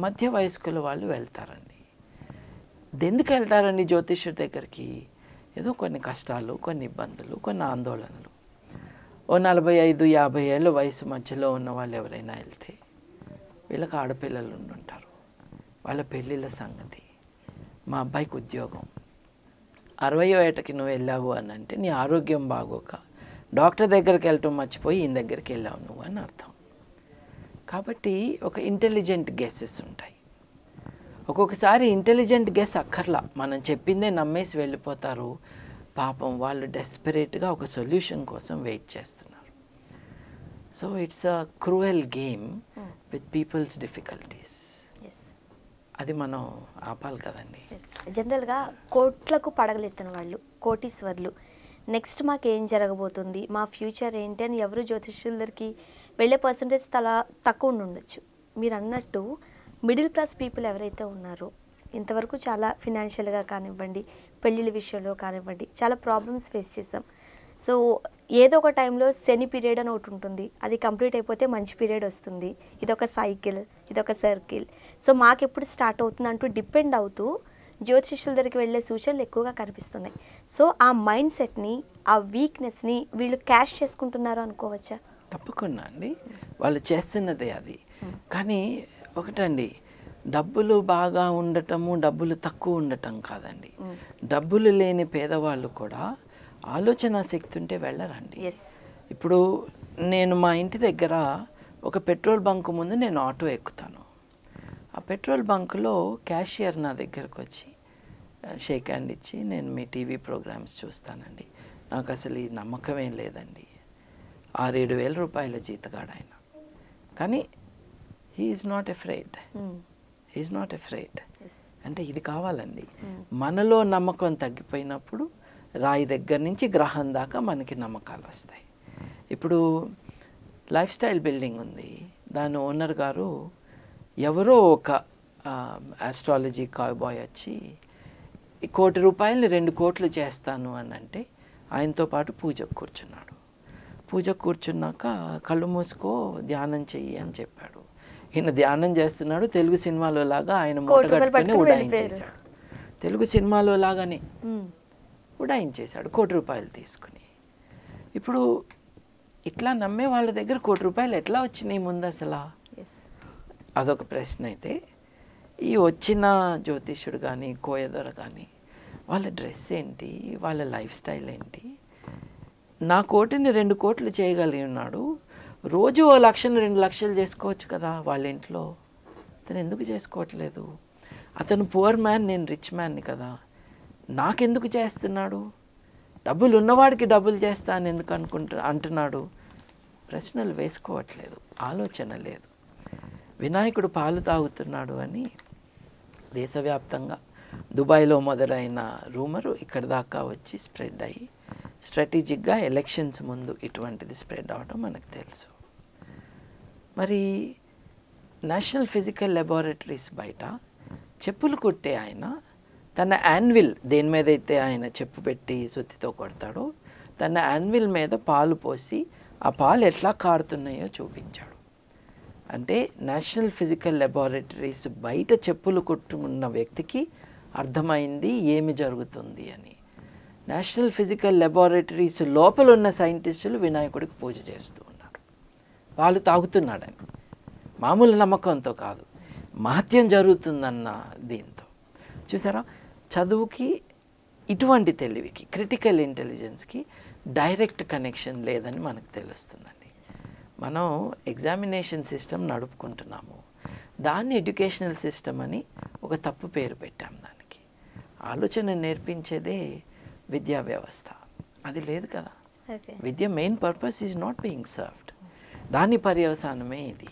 మధ్య వయస్కుల వాళ్ళు వెళ్తారండి. ఎందుకు వెళ్తారండి జ్యోతిష్యుడి దగ్గరికి? ఏదో కొన్ని కష్టాలు, కొన్ని ఇబ్బందులు, కొన్ని ఆందోళనలు. ఓ 45, 50 ఏళ్ళ వయసు మధ్యలో ఉన్న వాళ్ళు ఎవరైనా వెళ్తే వీళ్ళకి ఆడపిల్లలు ఉండుంటారు. వాళ్ళ పెళ్ళిళ్ళ సంగతి, మా అబ్బాయికి ఉద్యోగం, 60వ ఏటకి నువ్వు వెళ్ళావు అని అంటే నీ ఆరోగ్యం బాగోక డాక్టర్ దగ్గరికి వెళ్ళటం మర్చిపోయి ఈయన దగ్గరికి వెళ్ళావు నువ్వు అని అర్థం. కాబట్టి ఒక ఇంటెలిజెంట్ గెస్సెస్ ఉంటాయి. ఒక్కొక్కసారి ఇంటెలిజెంట్ గెస్ అక్కర్లా, మనం చెప్పిందే నమ్మేసి వెళ్ళిపోతారు. పాపం వాళ్ళు డెస్పరేట్గా ఒక సొల్యూషన్ కోసం వెయిట్ చేస్తున్నారు. So it's a cruel game with people's difficulties. అది మనం ఆపాలి కదండి. జనరల్గా కోట్లకు పడగలెత్తిన వాళ్ళు, కోటీశ్వర్లు, నెక్స్ట్ మాకు ఏం జరగబోతుంది, మా ఫ్యూచర్ ఏంటి అని ఎవరు జ్యోతిష్యుల దగ్గరికి వెళ్ళే పర్సంటేజ్ తక్కువ ఉండొచ్చు. మీరు అన్నట్టు మిడిల్ క్లాస్ పీపుల్ ఎవరైతే ఉన్నారో ఇంతవరకు చాలా ఫినాన్షియల్గా కానివ్వండి, పెళ్ళిళ్ళ విషయంలో కానివ్వండి, చాలా ప్రాబ్లమ్స్ ఫేస్ చేసాం. సో ఏదో ఒక టైంలో శని పీరియడ్ అని ఒకటి ఉంటుంది, అది కంప్లీట్ అయిపోతే మంచి పీరియడ్ వస్తుంది. ఇదొక సైకిల్, ఇదొక సర్కిల్. సో మాకు ఎప్పుడు స్టార్ట్ అవుతుంది అంటూ డిపెండ్ అవుతూ జ్యోతిష్యుల దగ్గరికి వెళ్ళే సూచనలు ఎక్కువగా కనిపిస్తున్నాయి. సో ఆ మైండ్ సెట్ని, ఆ వీక్నెస్ని వీళ్ళు క్యాష్ చేసుకుంటున్నారు అనుకోవచ్చా? తప్పకుండా అండి, వాళ్ళు చేస్తున్నదే అది. కానీ ఒకటండి, డబ్బులు బాగా ఉండటము, డబ్బులు తక్కువ ఉండటం కాదండి. డబ్బులు లేని పేదవాళ్ళు కూడా ఆలోచన శక్తి ఉంటే వెళ్ళరండి. ఇప్పుడు నేను మా ఇంటి దగ్గర ఒక పెట్రోల్ బంక్ ముందు నేను ఆటో ఎక్కుతాను. ఆ పెట్రోల్ బంకులో క్యాషియర్ నా దగ్గరకు వచ్చి షేక్ హ్యాండ్ ఇచ్చి, నేను మీ టీవీ ప్రోగ్రామ్స్ చూస్తానండి, నాకు అసలు ఈ నమ్మకం ఏం లేదండి, 6-7 వేల రూపాయల జీతగాడు ఆయన, కానీ he's not afraid. He's not afraid అంటే ఇది కావాలండి. మనలో నమ్మకం తగ్గిపోయినప్పుడు రాయి దగ్గర నుంచి గ్రహం దాకా మనకి నమ్మకాలు వస్తాయి. ఇప్పుడు లైఫ్ స్టైల్ బిల్డింగ్ ఉంది, దాని ఓనర్ గారు ఎవరో ఒక ఆస్ట్రాలజీ కాయ్బాయ్ వచ్చి 1 కోటి రూపాయలని 2 కోట్లు చేస్తాను అని అంటే ఆయనతో పాటు పూజకు కూర్చున్నాడు. పూజకు కూర్చున్నాక కళ్ళు మూసుకో ధ్యానం చెయ్యి అని చెప్పాడు. ఈయన ధ్యానం చేస్తున్నాడు, తెలుగు సినిమాలో లాగా ఆయన మూట కట్టుకుని ఉడాయించేశాడు. తెలుగు సినిమాలో లాగానే ఉడాయించేశాడు 1 కోటి రూపాయలు తీసుకుని. ఇప్పుడు ఇట్లా నమ్మే వాళ్ళ దగ్గర 1 కోటి రూపాయలు ఎట్లా వచ్చినాయి ముందు అసలు? అదొక ప్రశ్న. అయితే ఈ వచ్చిన జ్యోతిష్యుడు కానీ కోయదొర కానీ వాళ్ళ డ్రెస్ ఏంటి, వాళ్ళ లైఫ్ స్టైల్ ఏంటి? నా కోటిని 2 కోట్లు చేయగలిగి ఉన్నాడు, రోజు 1 లక్షను 2 లక్షలు చేసుకోవచ్చు కదా వాళ్ళ ఇంట్లో. అతను ఎందుకు చేసుకోవట్లేదు? అతను పువర్ మ్యాన్, నేను రిచ్ మ్యాన్ని కదా, నాకెందుకు చేస్తున్నాడు? డబ్బులు ఉన్నవాడికి డబ్బులు చేస్తా అని ఎందుకు అంటున్నాడు? ప్రశ్నలు వేసుకోవట్లేదు, ఆలోచన లేదు. వినాయకుడు పాలు తాగుతున్నాడు అని దేశవ్యాప్తంగా దుబాయ్లో మొదలైన రూమరు ఇక్కడ దాకా వచ్చి స్ప్రెడ్ అయ్యి స్ట్రాటజిక్గా ఎలక్షన్స్ ముందు ఇటువంటిది స్ప్రెడ్ అవడం మనకు తెలుసు. మరి నేషనల్ ఫిజికల్ లెబారెటరీస్ బయట చెప్పులు కుట్టే ఆయన తన యాన్విల్, దేని మీద అయితే ఆయన చెప్పు పెట్టి సుత్తితో కొడతాడో, తన యాన్విల్ మీద పాలు పోసి ఆ పాలు ఎట్లా కారుతున్నాయో చూపించాడు. అంటే నేషనల్ ఫిజికల్ లెబారెటరీస్ బయట చెప్పులు కుట్టుకున్న వ్యక్తికి అర్థమైంది ఏమి జరుగుతుంది అని. నేషనల్ ఫిజికల్ లెబారెటరీస్ లోపల ఉన్న సైంటిస్టులు వినాయకుడికి పూజ చేస్తూ ఉన్నారు, పాలు తాగుతున్నాడని. మామూలు నమ్మకంతో కాదు, మహత్యం జరుగుతుందన్న దీంతో. చూసారా, చదువుకి ఇటువంటి తెలివికి, క్రిటికల్ ఇంటెలిజెన్స్కి డైరెక్ట్ కనెక్షన్ లేదని మనకు తెలుస్తుందండి. మనం ఎగ్జామినేషన్ సిస్టమ్ నడుపుకుంటున్నాము, దాన్ని ఎడ్యుకేషనల్ సిస్టమ్ అని ఒక తప్పు పేరు పెట్టాం దానికి. ఆలోచన నేర్పించేదే విద్యా వ్యవస్థ, అది లేదు కదా. విద్య main purpose is not being served, దాని పర్యవసానమే ఇది.